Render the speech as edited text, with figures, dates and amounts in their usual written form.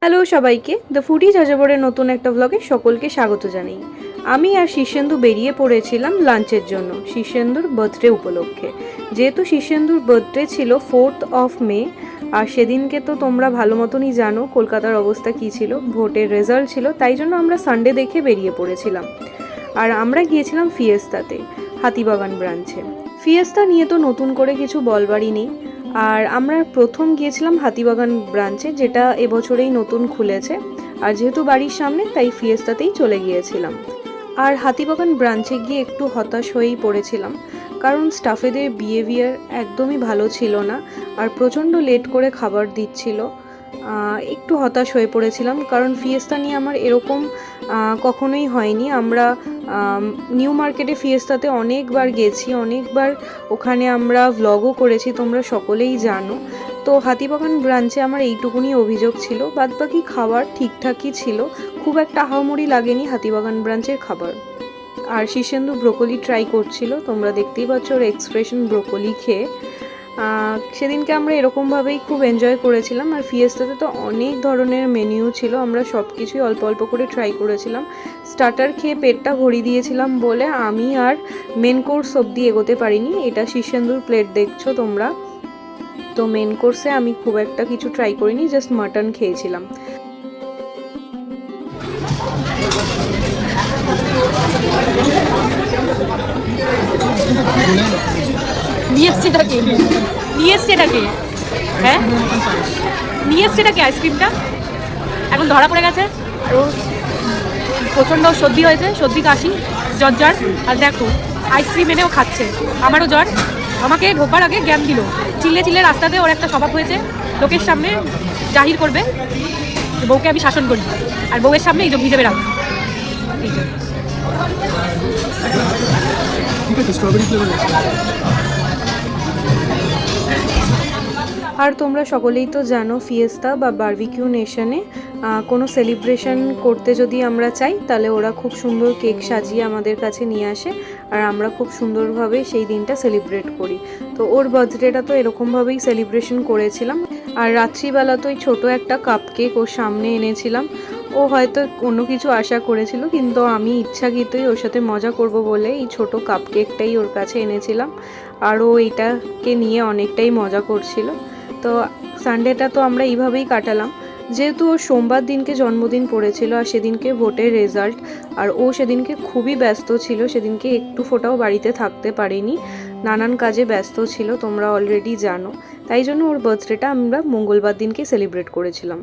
Hello সবাইকে, the foodie যাযাবরের নতুন একটা ব্লগে সকলকে স্বাগত জানাই। আমি আর শীর্ষেন্দু বেরিয়ে পড়েছিলাম লাঞ্চের জন্য শীর্ষেন্দুর বার্থডে উপলক্ষে। যেহেতু শীর্ষেন্দুর বার্থডে ছিল 4th of May, আর সেদিনকে তো তোমরা ভালো মতনই জানো কলকাতার অবস্থা কী ছিল, ভোটের রেজাল্ট ছিল, তাই জন্য আমরা সানডে দেখে বেরিয়ে পড়েছিলাম। আর আমরা গিয়েছিলাম ফিয়েস্তাতে, হাতিবাগান ব্রাঞ্চে। ফিয়েস্তা নিয়ে তো নতুন করে কিছু বলবারই নেই। আর আমরা প্রথম গিয়েছিলাম হাতিবাগান ব্রাঞ্চে, যেটা এবছরেই নতুন খুলেছে। আর যেহেতু বাড়ির সামনে, তাই ফিয়েস্তাতেই চলে গিয়েছিলাম। আর হাতিবাগান ব্রাঞ্চে গিয়ে একটু হতাশ হয়েই পড়েছিলাম, কারণ স্টাফেদের বিহেভিয়ার একদমই ভালো ছিল না, আর প্রচণ্ড লেট করে খাবার দিচ্ছিল। একটু হতাশ হয়ে পড়েছিলাম, কারণ ফিয়েস্তা নিয়ে আমার এরকম কখনোই হয়নি। আমরা নিউ মার্কেটে ফিয়েস্তাতে অনেকবার গেছি, অনেকবার ওখানে আমরা ভ্লগও করেছি, তোমরা সকলেই জানো। তো হাতিবাগান ব্রাঞ্চে আমার এইটুকুনি অভিযোগ ছিল, বাদবাকি খাবার ঠিকঠাকই ছিল, খুব একটা আহামরি লাগেনি হাতিবাগান ব্রাঞ্চের খাবার। আর শীর্ষেন্দু ব্রোকলি ট্রাই করছিল, তোমরা দেখতেই পাচ্ছ ওর এক্সপ্রেশন ব্রোকলি খেয়ে। সেদিনকে আমরা এরকমভাবেই খুব এনজয় করেছিলাম। আর ফিয়েস্তাতে তো অনেক ধরনের মেনিউ ছিল, আমরা সব কিছুই অল্প অল্প করে ট্রাই করেছিলাম। স্টার্টার খেয়ে পেটটা ভরিয়ে দিয়েছিলাম বলে আমি আর মেন কোর্স অবধি এগোতে পারিনি। এটা শীর্ষেন্দুর প্লেট দেখছো তোমরা। তো মেন কোর্সে আমি খুব একটা কিছু ট্রাই করিনি, জাস্ট মাটন খেয়েছিলাম। নিয়ে এসছেটাকে হ্যাঁ নিয়ে এসছেটাকে আইসক্রিমটা এখন ধরা পড়ে গেছে। আর ও প্রচণ্ড সর্দি হয়েছে, সর্দি কাশি জ্বর। আর দেখো আইসক্রিম এনেও খাচ্ছে, আমারও জ্বর। আমাকে ঢোকার আগে জ্ঞান দিল, চিল্লে রাস্তাতে ওর একটা স্বভাব হয়েছে, লোকের সামনে জাহির করবে বউকে আমি শাসন করি, আর বউয়ের সামনে এই যে ভিজে বেড়াবো। আর তোমরা সকলেই তো জানো, ফিয়েস্তা বা বারবিকিউ নেশনে কোনো সেলিব্রেশন করতে যদি আমরা চাই, তাহলে ওরা খুব সুন্দর কেক সাজিয়ে আমাদের কাছে নিয়ে আসে, আর আমরা খুব সুন্দরভাবে সেই দিনটা সেলিব্রেট করি। তো ওর বার্থডেটা তো এরকমভাবেই সেলিব্রেশন করেছিলাম। আর রাত্রিবেলা তো ওই ছোটো একটা কাপ কেক ওর সামনে এনেছিলাম। ও হয়তো অন্য কিছু আশা করেছিল, কিন্তু আমি ইচ্ছাকৃতই ওর সাথে মজা করব বলে এই ছোট কাপ কেকটাই ওর কাছে এনেছিলাম। আর ও এইটাকে নিয়ে অনেকটাই মজা করছিল। তো সানডেটা তো আমরা এইভাবেই কাটালাম। যেহেতু ও সোমবার দিনকে জন্মদিন পড়েছিল, আর সেদিনকে ভোটের রেজাল্ট, আর ও সেদিনকে খুবই ব্যস্ত ছিল, সেদিনকে একটু ফোটাও বাড়িতে থাকতে পারেনি, নানান কাজে ব্যস্ত ছিল, তোমরা অলরেডি জানো। তাই জন্য ওর বার্থডেটা আমরা মঙ্গলবার দিনকে সেলিব্রেট করেছিলাম।